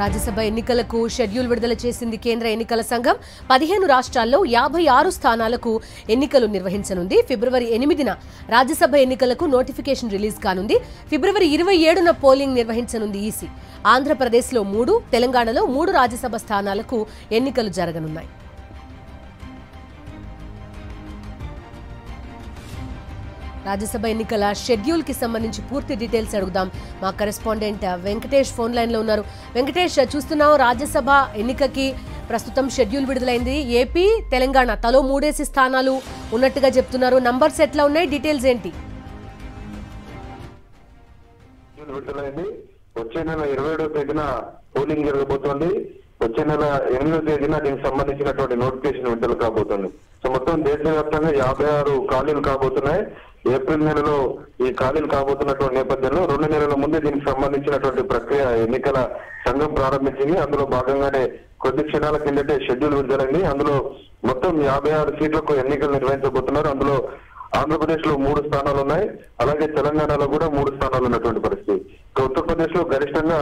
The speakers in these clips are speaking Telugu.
రాజ్యసభ ఎన్నికలకు షెడ్యూల్ విడుదల చేసింది కేంద్ర ఎన్నికల సంఘం. 15 రాష్ట్రాల్లో 56 స్థానాలకు ఎన్నికలు నిర్వహించనుంది. ఫిబ్రవరి 8న రాజ్యసభ ఎన్నికలకు నోటిఫికేషన్ రిలీజ్ కానుంది. ఫిబ్రవరి 27న పోలింగ్ నిర్వహించనుంది ఈసీ. ఆంధ్రప్రదేశ్లో 3, తెలంగాణలో 3 రాజ్యసభ స్థానాలకు ఎన్నికలు జరగనున్నాయి. రాజ్యసభ ఎన్నికల షెడ్యూల్ కి సంబంధించి పూర్తి డీటెయిల్స్ అడుగుదాం. మా కరెస్పాండెంట్ వెంకటేష్ ఫోన్ లైన్ లో ఉన్నారు. వెంకటేష్, చూస్తున్నాం రాజ్యసభ ఎన్నికకి ప్రస్తుతం షెడ్యూల్ విడుదలైంది. ఏపీ, తెలంగాణ తలో 3 స్థానాలు ఉన్నట్టుగా చెప్తున్నారు. నంబర్స్ ఎట్లా ఉన్నాయి, డీటెయిల్స్ ఏంటి? వచ్చే నెల 27వ తేదీన పోలింగ్ జరగబోతోంది. వచ్చే నెల 8వ తేదీన దీనికి సంబంధించినటువంటి నోటిఫికేషన్ విడుదల కాబోతోంది. సో మొత్తం దేశవ్యాప్తంగా 56 ఖాళీలు కాబోతున్నాయి. ఏప్రిల్ నెలలో ఈ ఖాళీలు కాబోతున్నటువంటి నేపథ్యంలో 2 నెలల ముందే దీనికి సంబంధించినటువంటి ప్రక్రియ ఎన్నికల సంఘం ప్రారంభించింది. అందులో భాగంగానే కొద్ది క్షణాల కిందటే షెడ్యూల్ విడుదలైంది. అందులో మొత్తం 56 సీట్లకు ఎన్నికలు నిర్వహించబోతున్నారు. అందులో ఆంధ్రప్రదేశ్ లో 3 స్థానాలు ఉన్నాయి. అలాగే తెలంగాణలో కూడా 3 స్థానాలు ఉన్నటువంటి పరిస్థితి. ఉత్తరప్రదేశ్ లో గరిష్టంగా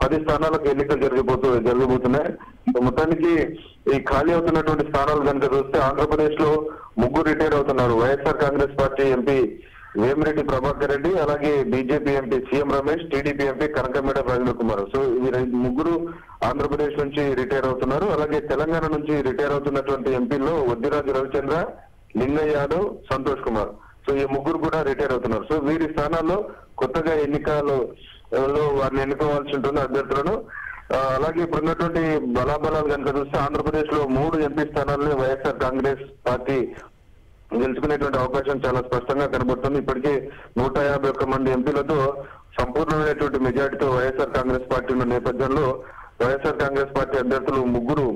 10 స్థానాలకు ఎన్నికలు జరగబోతున్నాయి. మొత్తానికి ఈ ఖాళీ అవుతున్నటువంటి స్థానాలు కనుక చూస్తే ఆంధ్రప్రదేశ్ లో 3 రిటైర్ అవుతున్నారు. YSR Congress party MP Vemireddy Prabhakar Reddy, అలాగే BJP MP CM Ramesh, TDP MP Kanakameda Praveen Kumar. So ఈ 3 ఆంధ్రప్రదేశ్ నుంచి రిటైర్ అవుతున్నారు. అలాగే తెలంగాణ నుంచి రిటైర్ అవుతున్నటువంటి ఎంపీల్లో వద్దిరాజు రవిచంద్ర, లింగయ్య యాదవ్, సంతోష్ కుమార్. సో ఈ 3 కూడా రిటైర్ అవుతున్నారు. సో వీరి స్థానాల్లో కొత్తగా ఎన్నికల్లో వారిని ఎన్నుకోవాల్సి ఉంటుంది అభ్యర్థులను. అలాగే ఇప్పుడున్నటువంటి బలాబలాలు కనుక చూస్తే ఆంధ్రప్రదేశ్ లో 3 ఎంపీ స్థానాలను వైఎస్ఆర్ కాంగ్రెస్ పార్టీ గెలుచుకునేటువంటి అవకాశం చాలా స్పష్టంగా కనబడుతుంది. ఇప్పటికే 151 మంది ఎంపీలతో సంపూర్ణమైనటువంటి మెజార్టీతో వైఎస్ఆర్ కాంగ్రెస్ పార్టీ ఉన్న నేపథ్యంలో వైఎస్ఆర్ కాంగ్రెస్ పార్టీ అభ్యర్థులు 3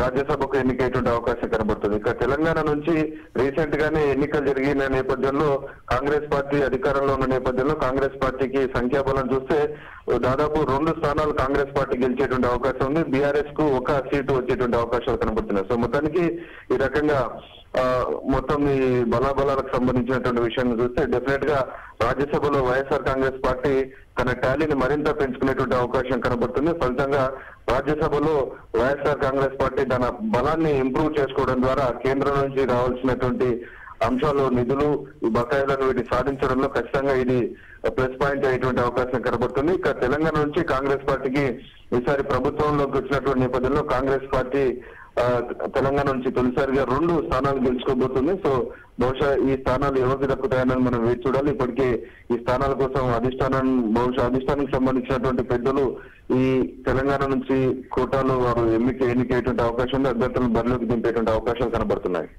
రాజ్యసభకు ఎన్నికయ్యేటువంటి అవకాశం కనబడుతుంది. ఇక తెలంగాణ నుంచి రీసెంట్ గానే ఎన్నికలు జరిగిన నేపథ్యంలో కాంగ్రెస్ పార్టీ అధికారంలో ఉన్న నేపథ్యంలో కాంగ్రెస్ పార్టీకి సంఖ్యాబలం చూస్తే దాదాపు 2 స్థానాలు కాంగ్రెస్ పార్టీ గెలిచేటువంటి అవకాశం ఉంది. బీఆర్ఎస్ కు 1 సీటు వచ్చేటువంటి అవకాశాలు కనబడుతున్నాయి. సో మొత్తానికి ఈ రకంగా మొత్తం ఈ బలాబలాలకు సంబంధించినటువంటి విషయాన్ని చూస్తే డెఫినెట్ గా రాజ్యసభలో వైఎస్ఆర్ కాంగ్రెస్ పార్టీ తన టాలీని మరింత పెంచుకునేటువంటి అవకాశం కనబడుతుంది. ఫలితంగా రాజ్యసభలో వైఎస్ఆర్ కాంగ్రెస్ పార్టీ తన బలాన్ని ఇంప్రూవ్ చేసుకోవడం ద్వారా కేంద్రం నుంచి రావాల్సినటువంటి అంశాలు, నిధులు, ఈ బకాయిలను వీటి సాధించడంలో ఖచ్చితంగా ఇది ప్లస్ పాయింట్ అయ్యేటువంటి అవకాశం కనబడుతుంది. ఇక తెలంగాణ నుంచి కాంగ్రెస్ పార్టీకి ఈసారి ప్రభుత్వంలోకి వచ్చినటువంటి నేపథ్యంలో కాంగ్రెస్ పార్టీ తెలంగాణ నుంచి తొలిసారిగా 2 స్థానాలు గెలుచుకోబోతుంది. సో బహుశా ఈ స్థానాలు ఎవరికి దక్కుతాయని మనం వేచి చూడాలి. ఇప్పటికే ఈ స్థానాల కోసం అధిష్టానానికి సంబంధించినటువంటి పెద్దలు ఈ తెలంగాణ నుంచి కోటాలో వారు ఎన్నికయ్యేటువంటి అవకాశం ఉంది. అభ్యర్థులను బరిలోకి దింపేటువంటి అవకాశాలు కనబడుతున్నాయి.